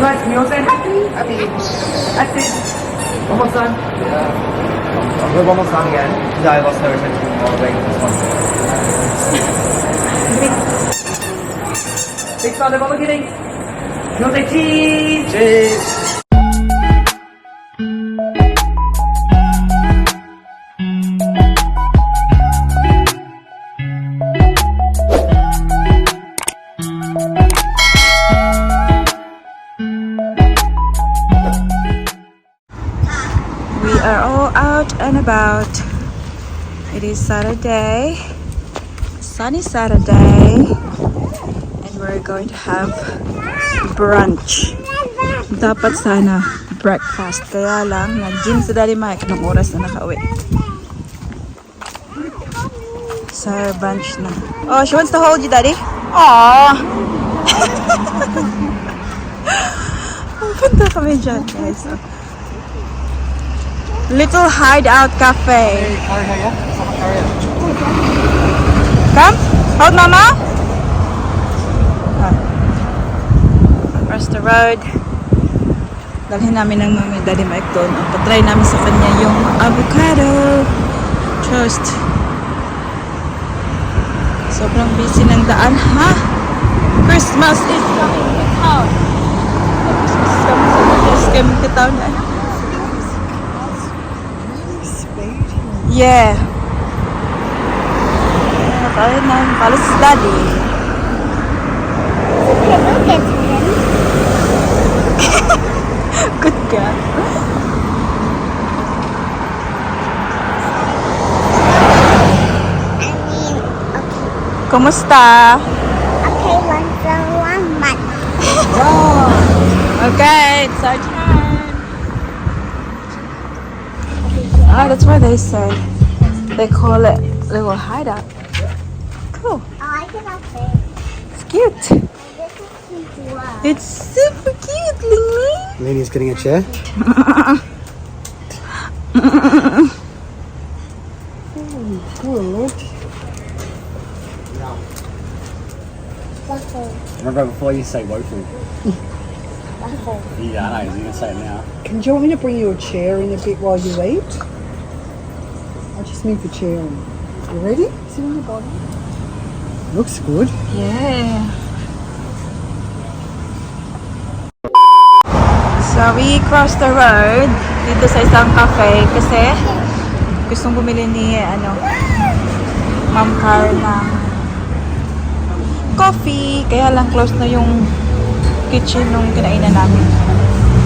guys, can you all say happy? Happy. That's it. One more time. Yeah. I'll go one more time again. Because I lost no attention all the way to this one. Big fan of all beginning. You all say cheese. Cheese. We are all out and about. It is Saturday, sunny Saturday, and we're going to have brunch. Dapat sana breakfast, kaya lang nag-gym si Daddy Mike nung oras na nakauwi. So brunch na. Oh, she wants to hold you, Daddy. Aww. Punta kami dyan, guys. Little hideout cafe. Come, hold mama. Across the road. Dalhin namin ng mami Daddy Mike doon. Patry namin sa kanya yung avocado toast. Sobrang busy ng daan, ha? Christmas is coming to town. Christmas is coming to town. Yeah. Follow his daddy. Good girl. Kumusta? Okay, 1 month. Oh. Okay, it's our turn. Ah, that's why they say they call it little hideout. Cool. I like it up there. It's cute. This is cute. Wow. It's super cute, Lily. Leni's getting a chair. Good. Waffle. Remember before you say woeful. Waffle. Yeah, I know. You can say it now. Do you want me to bring you a chair in a bit while you eat? I just need the chair on. You ready? Sit on the bottom. Looks good. Yeah. So we crossed the road dito sa isang cafe kasi gustong bumili ni Ma'am Car ng coffee. Kaya lang close na yung kitchen nung kinainan namin.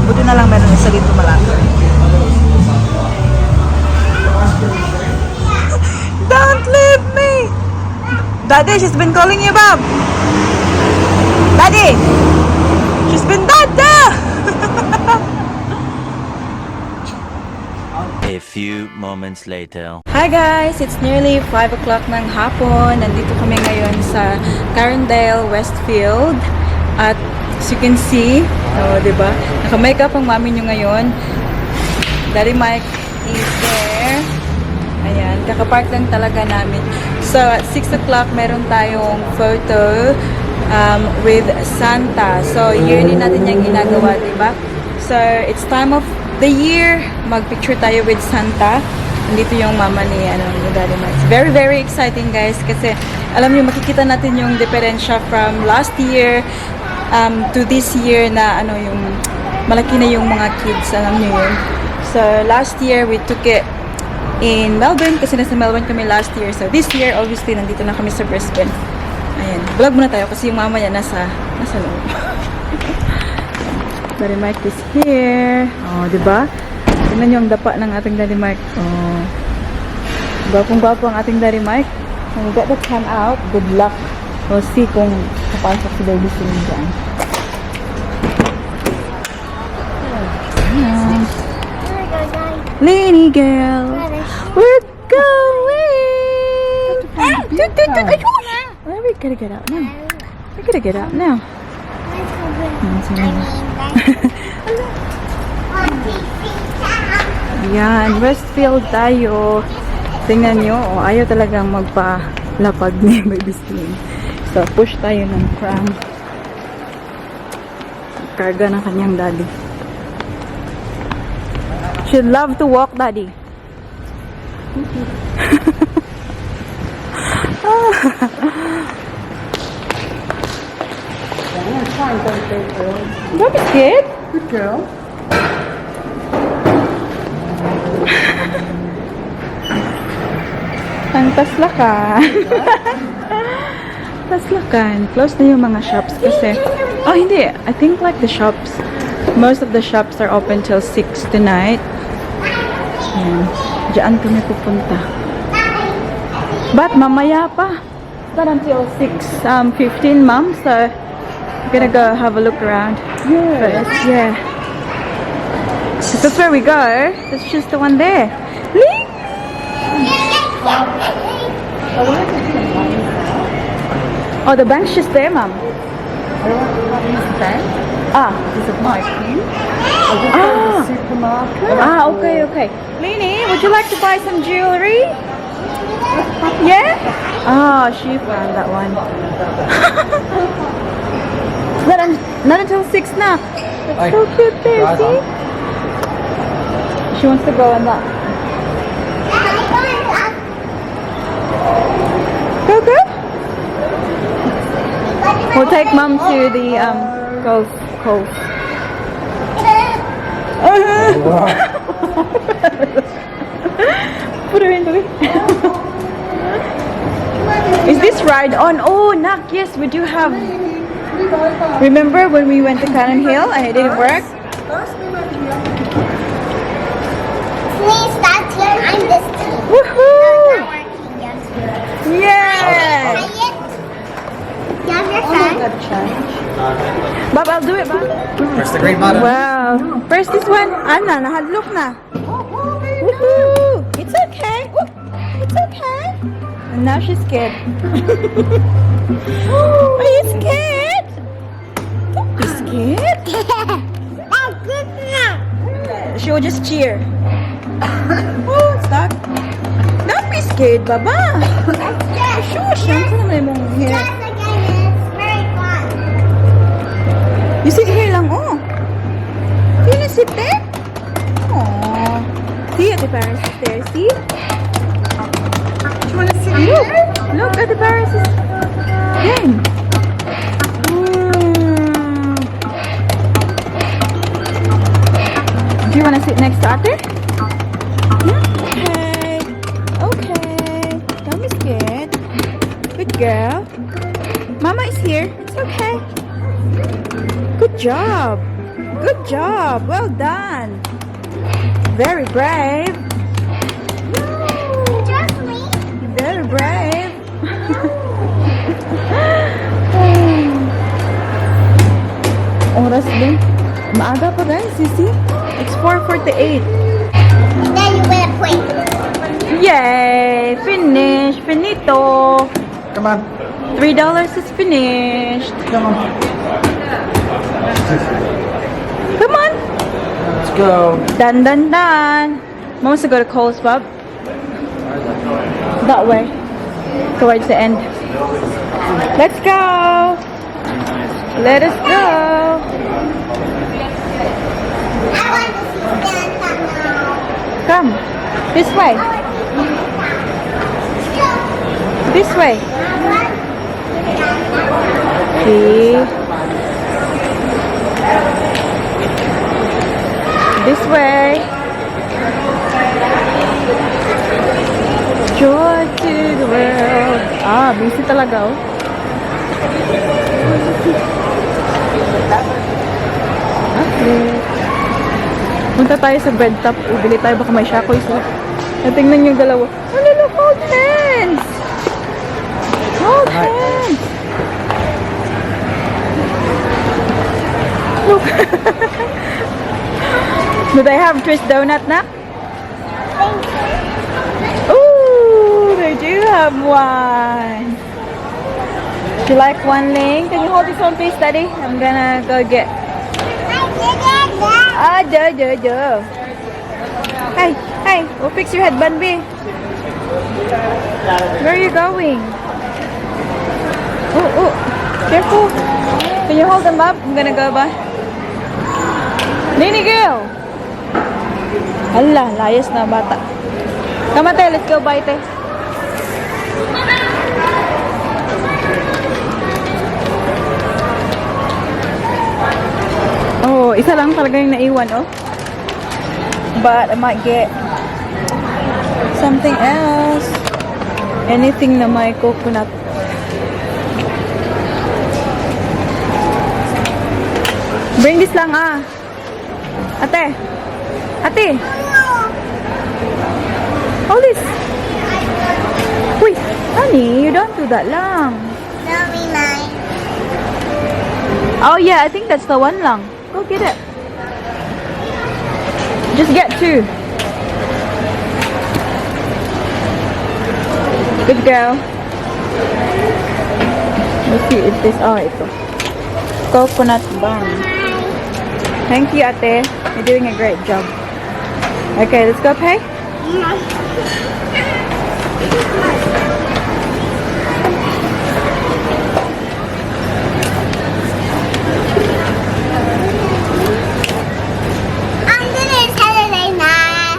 Buti na lang meron isa dito malapit. Don't leave me! Daddy, she's been calling you, Bob! Daddy! She's been Dada! A few moments later. Hi guys! It's nearly 5 o'clock ng hapon. Nandito kami ngayon sa Carindale, Westfield. At as you can see, diba? Naka-makeup ang mami nyo ngayon. Daddy Mike is there. Ayan, kakapark lang talaga namin. So, at 6 o'clock, meron tayong photo with Santa. So, yearly natin yung ginagawa, diba? So, it's time of the year. Mag-picture tayo with Santa. Nandito yung mama ni Daddy Mike. Very, very exciting, guys. Kasi, alam niyo, makikita natin yung diferensya from last year to this year na yung malaki na yung mga kids. Alam niyo yun. So, last year, we took it in Melbourne kasi nasa Melbourne kami last year. So this year, obviously, nandito na kami sa Brisbane. Ayan. Vlog muna tayo kasi yung mama niya nasa loob. Daddy Mike is here. Oh, diba? Tingnan niyo ang dapa ng ating Daddy Mike. Oh. Gwapong-gwapo ang ating Daddy Mike. When we get the cam out, good luck. We'll see kung kapasok si Baby Sing dyan. Ayan. Lady girl, we're going. We gotta get out now. We gotta get out now. Yan, Westfield tayo. Tingnan nyo, ayaw talagang magpalapag ni Baby Sling. So, push tayo ng pram. karga ng kanyang daddy. She'd love to walk, daddy. Don't be scared. Good girl. Ang taslakan. Taslakan. Close na yung mga shops kasi. Oh, hindi. I think like the shops, most of the shops are open till 6 tonight. Yan. Diyan kami pupunta. But mamaya pa. It's not until 6:15, Mom. So, we're gonna go have a look around. First. Yeah. That's where we go. That's just the one there. Lee! Oh, the bank's just there, Mom. Ah, Is it my pin? I'll just go to the supermarket. okay. Lini, would you like to buy some jewelry? Yeah? Oh, she found that one. not until 6 now. That's so cute there, see? She wants to go on that. Go. We'll take Mom to the golf course. Put her into it. Is this ride on? Oh, Nak, yes, we do have. Remember when we went to Canon Hill and it didn't work? Please, that team, I'm this team. Woohoo! Not working, yes. Yeah! Try it. You have your phone? Bob, I'll do it, Bob. Press the green button. Wow. Press this one. Anna, nahadlok na. Woohoo! It's okay. It's okay. And now she's scared. Are you scared? Don't be scared. Oh, good enough. She will just cheer. Oh, stop. Don't be scared, Baba. Shush, ang kanamay mong hair. Just again, it's very fun. You sit here lang, oh. Do you wanna sit there? Aww. See, Ate Paris is there, see? Do you want to sit Look, here? look, Ate Paris is game. Do you wanna sit next to Ate? Okay. Don't be scared. Good girl. Mama is here. It's okay. Good job. Well done. Very brave. Just me. Very brave. Oras din. Maaga pa guys, Sisi. It's 4:48. Then you win a point. Yay! Finito. Come on. $3 is finished. Come on. Come on. Let's go. Done. Mom wants to go to Coles, Bob. That way. Towards the end. Let's go. Let us go. I want to see Santa now. Come. This way. This way. See? This way. Joy to the world. Ah, busy talaga oh. Okay. Punta tayo sa bread top. Ibili tayo, baka may shakoy sa. Tingnan yung dalawa. Oh, look, hold hands! Hold hands! Look! Do they have twist donut na? Ooh, they do have one. Do you like one, Ling? Can you hold this one, please, Daddy? I'm gonna go get. Ah, duh. Hey, we'll fix your headband, B. Where are you going? Oh, careful. Can you hold them up? I'm gonna go by. Nini girl! Hala, layas na bata. Come ate, let's go bye te. Oh, isa lang talaga yung naiwan, oh. But I might get something else. Anything na may coconut. Bring this lang, ah. Ate. Ate. Hold this. Wait, honey, you don't do that lang. That'll be mine. Oh yeah, I think that's the one lang. Go get it. Just get 2. Good girl. Let's see if this, oh, ito. Coconut bun. Thank you, ate. You're doing a great job. Okay, let's go pay. I'm gonna Saturday night.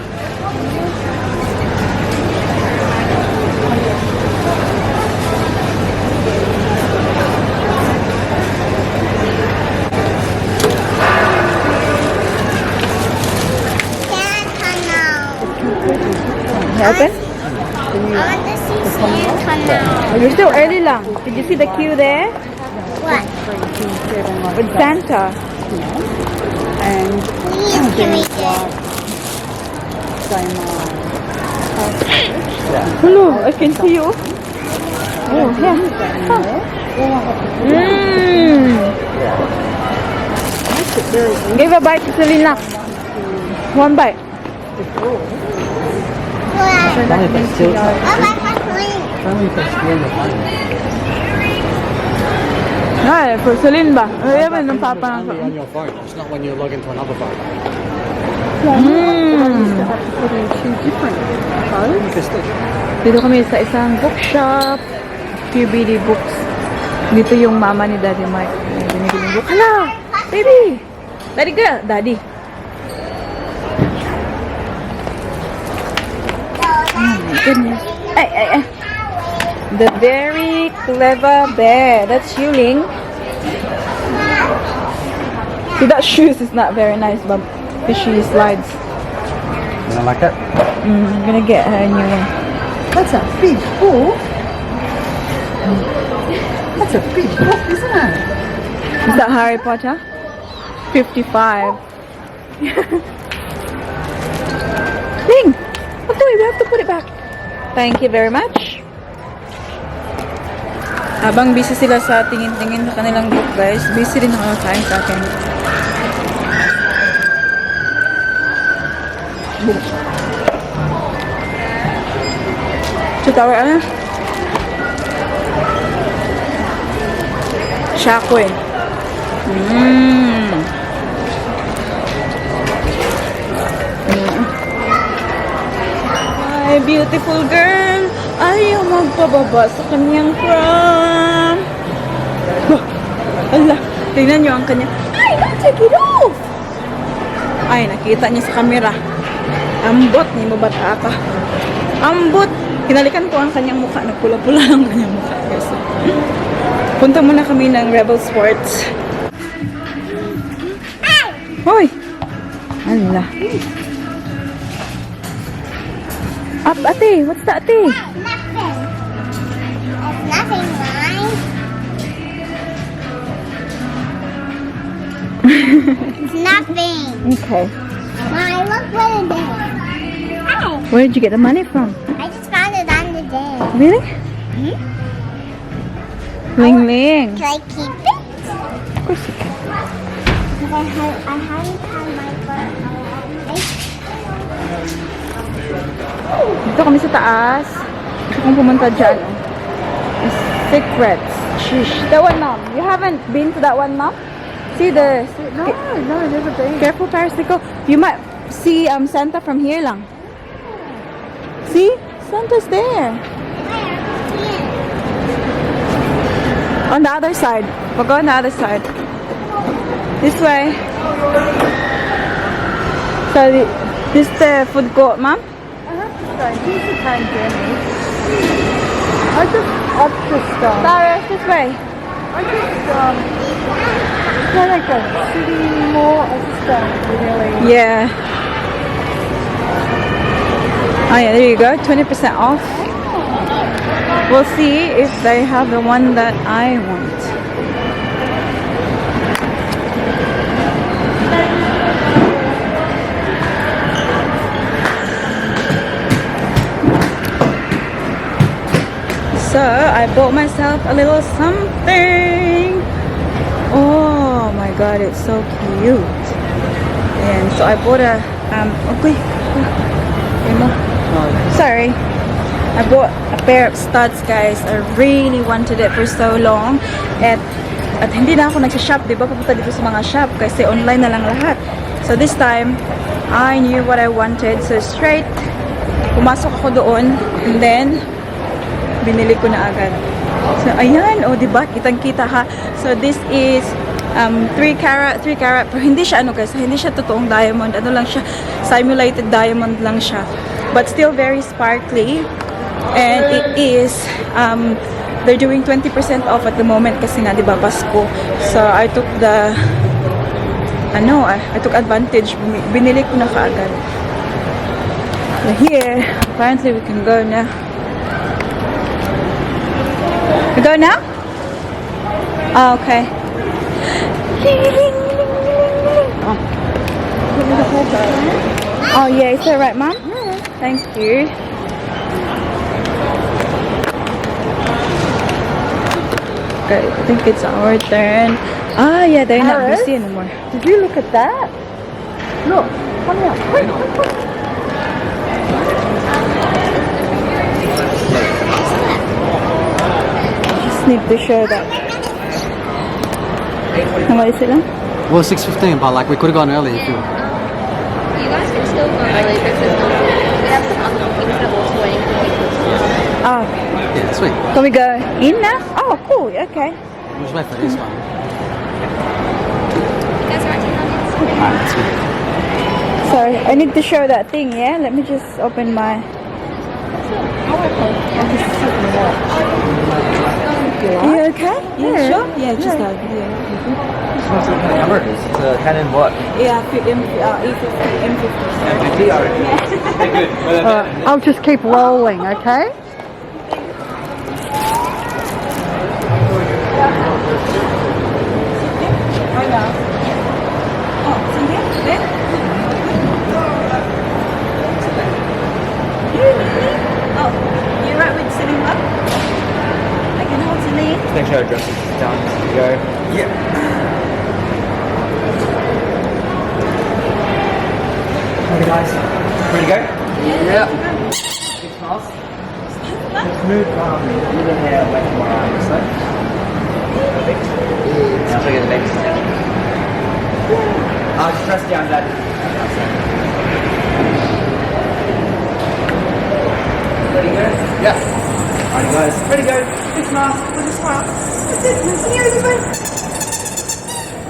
Open? I want to see Santa now. You're still early lang. Did you see the queue there? What? With Santa. And Please give me this. Hello, I can see you. Oh, yeah. Give a bite to Selena. 1 bite. What? Only if it's still, Oh, my phone. only if it's still in the phone. Ay, for Celine ba? Ay, yaman ng papa ng Only on your phone. It's not when you log into another phone. two different codes. Dito kami sa isang bookshop. QBD Books. Dito yung mama ni Daddy Mike. Binibili yung book. Hala! Baby! Daddy girl! Daddy. Goodness. Ay. The very clever bear. That's Yuling. See, that shoes is not very nice, but fishy slides. You don't like it? I'm gonna get her a new one. That's a big book. That's a big book, isn't it? Is that Harry Potter? 55. Ling! What do we have to put it back? Thank you very much. Habang busy sila sa tingin-tingin sa kanilang book, guys, busy rin nakakain sa akin. Boom. Tower ano? Shakwe. Ay, beautiful girl. Ayaw magpababa sa kanyang prom. Ala, tingnan nyo ang kanya. Ay, don't take it off. Ay, nakita niya sa camera. Ambot ni mo bata ka. Ambot. Hinalikan ko ang kanyang mukha. Nagpula-pula ang kanyang mukha. Guys. Punta muna kami ng Rebel Sports. Hoy! Ala. Up, ate. What's that, ate? Nothing. There's nothing, mine. It's nothing. Okay. Mine, look what it is. Hi. Where did you get the money from? I just found it on the day. Really? Ling Ling. Can I keep it? Of course you can. Because I haven't had my phone. Dito kami sa taas. Gusto kong pumunta dyan. Secrets. Shush. That one, Mom. You haven't been to that one, Mom? See the... No, never been. Careful, Paris. You might see Santa from here lang. See? Santa's there. On the other side. We'll go on the other side. This way. So this the food court, ma'am? Here's the cane journey. I just Sarah, this way. it's not like a city anymore. I just don't really. Yeah. Oh yeah, there you go. 20% off. We'll see if they have the one that I want. So I bought myself a little something. Oh my god, it's so cute. And so I bought a okay. Sorry. I bought a pair of studs, guys. I really wanted it for so long. At hindi na ako nagsa-shop, di ba? Pupunta dito sa mga shop kasi online na lang lahat. So this time, I knew what I wanted. So straight, pumasok ako doon and then binili ko na agad. So ayan, oh, di ba? Kitang-kita ha. So this is 3 carat, pero hindi siya ano guys, hindi siya totoong diamond. Ano lang siya, simulated diamond lang siya. But still very sparkly. And it is they're doing 20% off at the moment kasi nga 'di ba Pasko. So I took the I took advantage. Binili ko na kaagad. So here, apparently we can go now. We go now? Oh, okay. Oh yeah, is that right, Mom? Thank you. Okay, I think it's our turn. Ah, yeah, they're not Paris? busy anymore. Did you look at that? Look, come here. Quick, quick, quick. Just need to show that. How much is it now? Well, 6:15, but like we could have gone early if you. You guys can still go early because we have some other bookings that are also waiting for people. Oh, Yeah, sweet. can we go in now? Oh, cool. Okay. We'll just wait for this one. You guys are acting on it. Alright, sweet. Sorry, I need to show that thing. Yeah, let me just open my. Are you okay? Yeah, sure. Yeah, just that. Yeah. What's the number? It's a Canon what? Yeah, E50, M50. I'll just keep rolling, okay? You're right with sitting up. I can hold the knee. Make sure I dress it down. Here we go. Yeah. Okay guys, ready to go? Yeah. Big smiles. Let's move the hair away from my eyes. So. Perfect. Now I'll show you the next step. Just press down that. Ready to go? Yeah. Alright guys, ready to go. Big smile. With a smile. That's it. Here you go.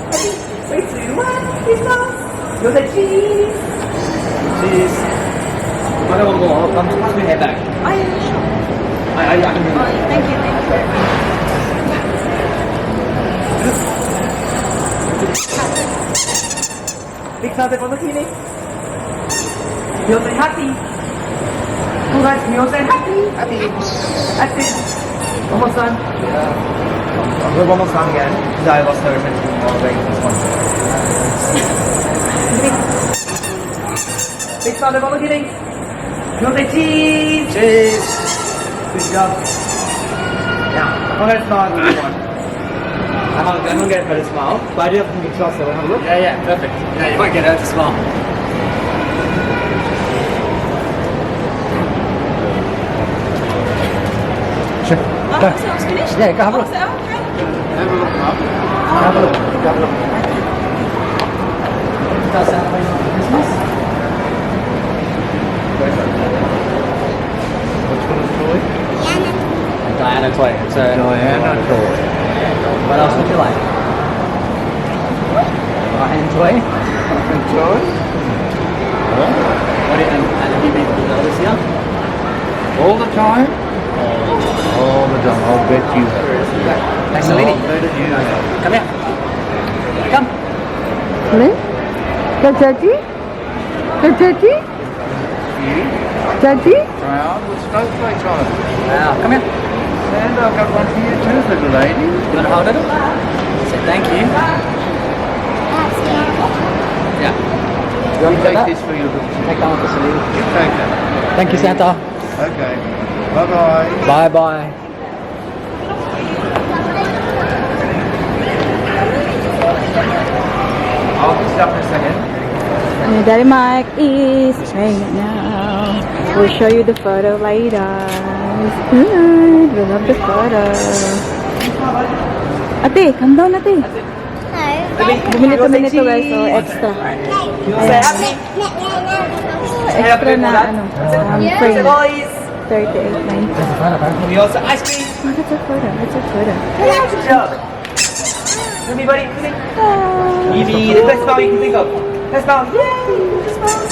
Ready? 3, 2, 1. Big smile. You'll say cheese. Cheese. I don't want to go. I'm supposed to be head back. Oh, yeah, sure. I can do that. Thank you, thank you. Big smile for the cleaning. You'll say happy. Oh guys, can you all say happy? Happy. That's it. Almost done. Yeah. I'll go almost done again. Because I lost her attention while waiting for this one. Big smile for the cleaning. You'll say cheese. Cheese. Good job. Now, I'm going to smile with one. I'm going to get her to smile, but I do have to be closer. Have a look. Yeah, perfect. Yeah, you might get her to smile. Sure. Go. So it's finished? Yeah, go have a look. Okay. Have a look, Mum. Have a look. Have a look. Does that play on Christmas? Which one is Joy? Diana Toy. It's a Diana Toy. What else would you like? Ryan Toy? Ryan Toy? And have you been to the this year? All the time? All the time. I'll bet you have. Thanks, Salini. I'll bet you have. Come here. Come. Really? Daddy? Daddy? Daddy? Round with snowflakes on it. Wow. Come here. And I've got one for you too, little lady. You want to hold it? Say thank you. Yeah. You want You to take take this for your little Take that one for Salini. You take that. Thank you, Santa. Okay. Bye-bye. Bye-bye. I'll be stuck in a second. Daddy Mike is training now. We'll show you the photo later. It's good. We love the photo. Ate, come down, ate. Bumili kami nito guys, so extra. Extra na ano, frame. Boys. 38.90. We also ice cream. Oh, that's a photo. That's a photo. Good job. Come here, buddy. Come here. Evie, the best smile you can think of. Best smile. Yay! Best smile.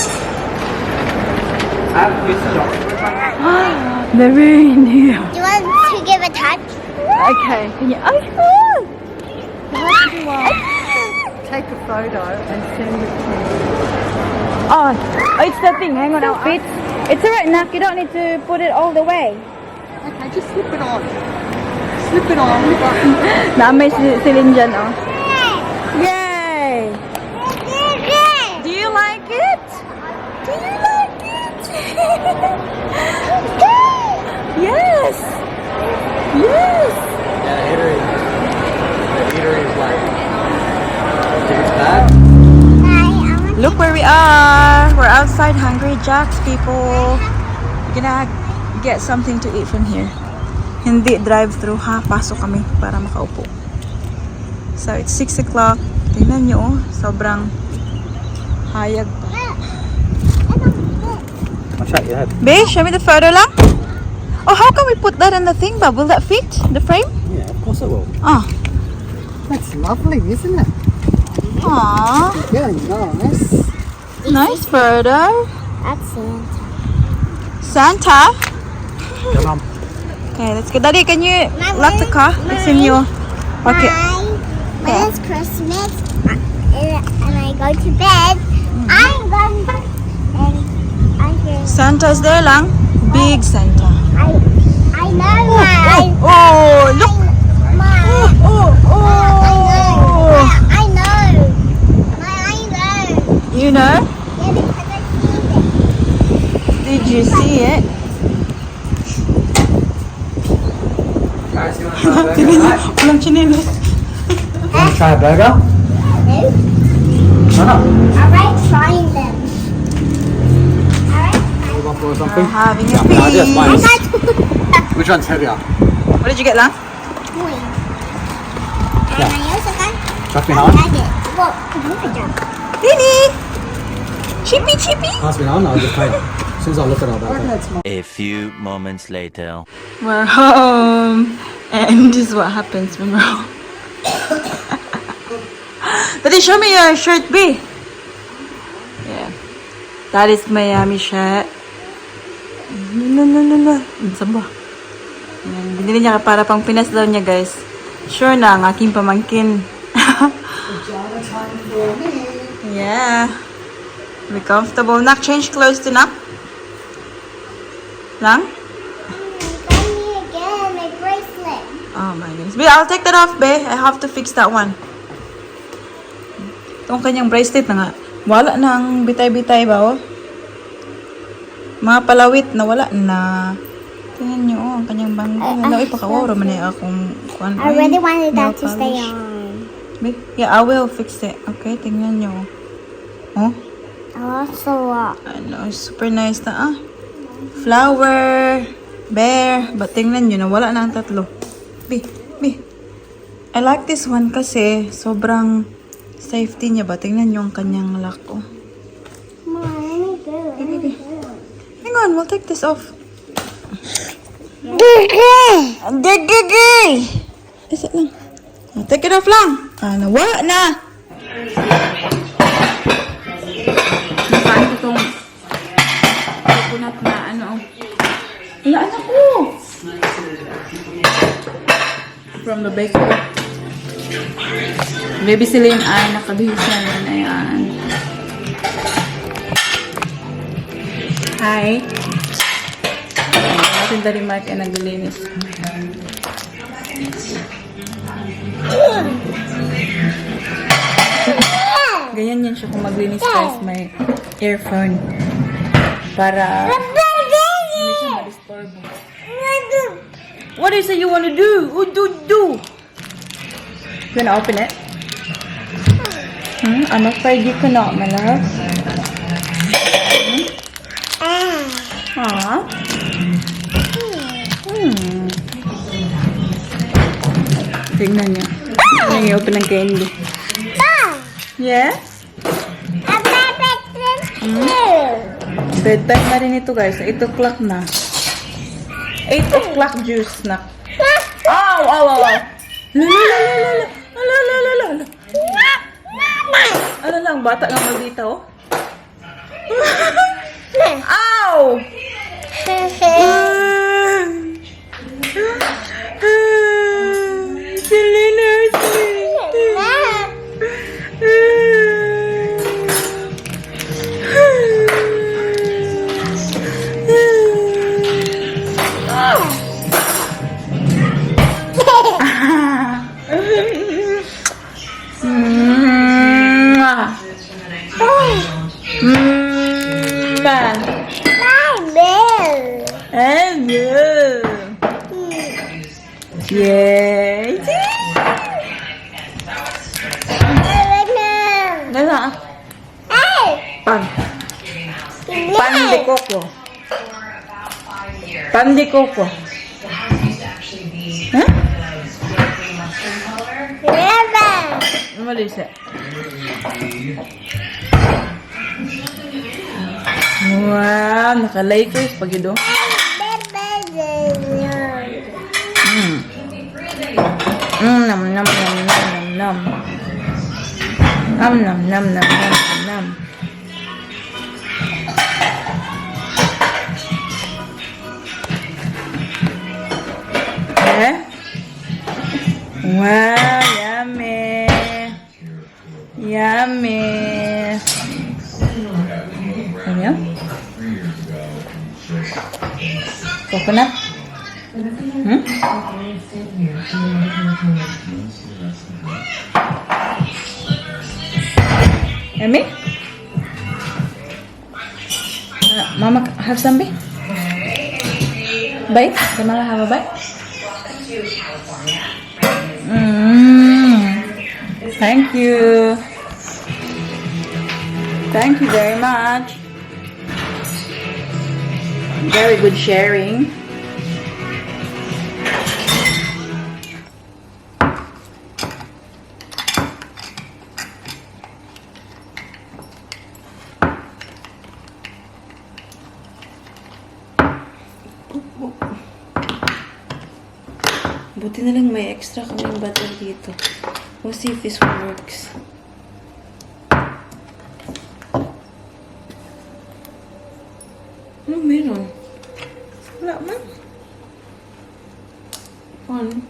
The reindeer. Do you want to give a touch? Okay, can you? Take a photo and send it to me. Oh, it's the thing. Hang on, I'll fit. It's alright, Nak. You don't need to put it all the way. Okay, just slip it on. Slip it on. Naamay silin dyan, oh. Yay! Do you like it? Do you like it? Yes! Yes! Yeah, the heater is like, think it's bad? Look where we are. We're outside Hungry Jack's, people. We're gonna get something to eat from here. Hindi drive-thru ha. Pasok kami para makaupo. So, it's 6 o'clock. Tingnan nyo, oh. Sobrang hayag pa. I'll shake your head. Babe, show me the photo lang. Oh, how can we put that in the thing, Bob? Will that fit the frame? Yeah, of course it will. Oh. That's lovely, isn't it? Aww. Very nice. Nice photo. That's Santa. Santa? Come on. Okay, let's go. Daddy, can you lock the car? It's in your pocket. When it's Christmas and I go to bed, I'm going and I'm going. Santa's there lang. Big Santa. I know why. Oh, look. I know. You know? Yeah, because I see it. Did you see it? Walang chinelas. Want to try a burger? No. No, no. Alright, trying them. Alright. We'll go for something. Having a Yeah, I just mine. feast. Which one's heavier? What did you get, lang? And I also got Trust me, a hon. nugget. Well, good job. Lily! Chippy, chippy! Ask me, hon. I'll just play it. As soon as I look at it, I'll back it. A few moments later. We're home. And this is what happens when we're home. Daddy, show me your shirt, B. Yeah. That is Miami shirt. No. Saan ba? Yan. Binili niya para pang Pinas daw niya, guys. Sure na, ang aking pamangkin. Yeah. Be comfortable. Nak, change clothes to Nak. Lang? Got me again, my bracelet. Oh my goodness. Be, I'll take that off, be. I have to fix that one. Itong kanyang bracelet na nga. Wala na ang bitay-bitay ba, oh? Mga palawit na wala na. Tingnan nyo, oh, ang kanyang bangko. Ano, ipakawaro man eh akong... I really wanted that to stay on. Be, yeah, I will fix it. Okay, tingnan nyo. Oh, Also, ano, super nice na, ah. Flower, bear, but tingnan nyo na wala na ang tatlo. Be, I like this one kasi sobrang safety niya ba? Tingnan nyo ang kanyang lock, oh. Mom, let me do it. Hang on, we'll take this off. Is it lang? Oh, take it off lang. Nawala na. Nasaan ko itong Hala, anak ko! From the bakery. Baby Celine ay nakabihis na rin. Ayan. Hi. Ating dari Mark ay naglilinis. Ganyan yan siya kung maglinis guys. May earphone. Para hindi siya ma-disturb. What is it you want to do? Do. You gonna open it? I'm afraid you cannot, my love. Aww. Tignan niya. Nag-open ng candy. Yes? Bedtime na rin ito guys. 8 o'clock na. 8 o'clock juice na. Ow! Ow! Ow! Lala! Ano lang, bata nga maldita oh. Ow! Selena, Yay! Gala. Pan. Pan de coco. Pan de coco. Huh? What is it? Wow, naka-Lakers pag ito. Nam nam nam nam nam nam nam nam nam nam nam. Eh? Wow, yummy. Yummy. Ano yan? Coconut? Yummy? Mama, have some bite? Bite? Can Mama have a bite? Thank you. Thank you very much. Very good sharing. Buti na lang may extra kaming butter dito. We'll see if this works. Ano meron? Wala man. One.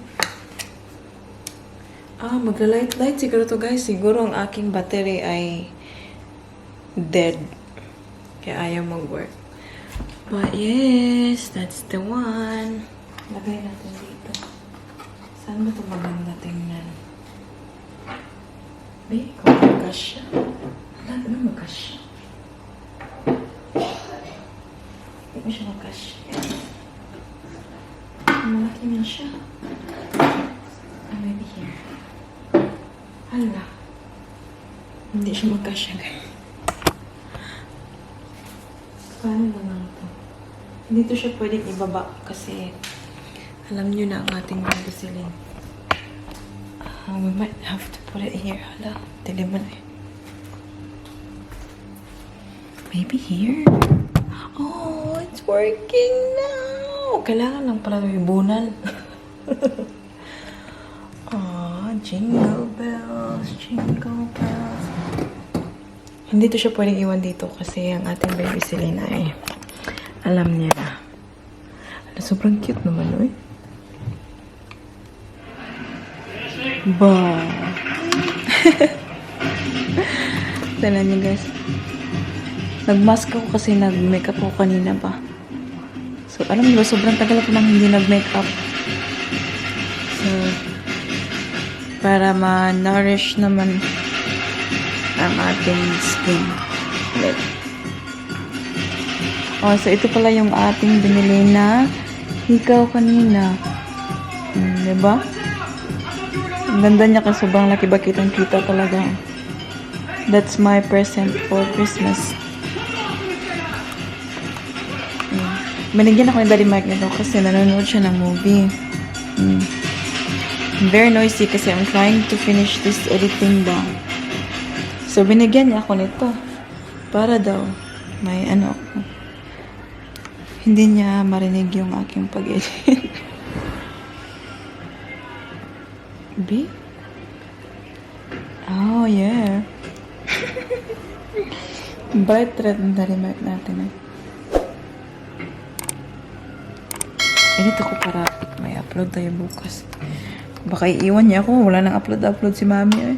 Magla-light siguro to guys. Siguro ang aking battery ay dead. Kaya ayaw mag-work. But yes, that's the one. Lagay natin dito. Saan ba ito maganda tingnan? Babe, kung magkasya. Wala na magkasya. Hindi mo siya magkasya. Malaki na siya. Maybe here. Hala. Hindi siya magkasya guys. Paano naman ito? Hindi ito siya pwedeng ibaba kasi alam nyo na ang ating baby Celine. We might have to put it here. Hala, diliman eh. Maybe here? Oh, it's working now! Kailangan lang pala ibunan. Oh, jingle bells, jingle bells. Hindi to siya pwedeng iwan dito kasi ang ating baby Celine ay alam niya na. Sobrang cute naman, oy. Ba. Tignan niyo guys. Nag-mask ako kasi nag-makeup ako kanina pa. So, alam niyo ba, sobrang tagal ako nang hindi nag-makeup. So, para ma-nourish naman ang ating skin. Ulit. Oh, so ito pala yung ating binili na hikaw kanina. Diba? Ang ganda niya kasi sobrang laki ba kitang-kita talaga. That's my present for Christmas. Binigyan ako ni Daddy Mike nito kasi nanonood siya ng movie. Very noisy kasi I'm trying to finish this editing daw. So, binigyan niya ako nito. Para daw, may ano ako. Hindi niya marinig yung aking pag-edit. B? Oh, yeah. Bright red ang Daddy Mike natin. Edit ako para may upload tayo bukas. Baka iiwan niya ako. Wala nang upload si mami eh.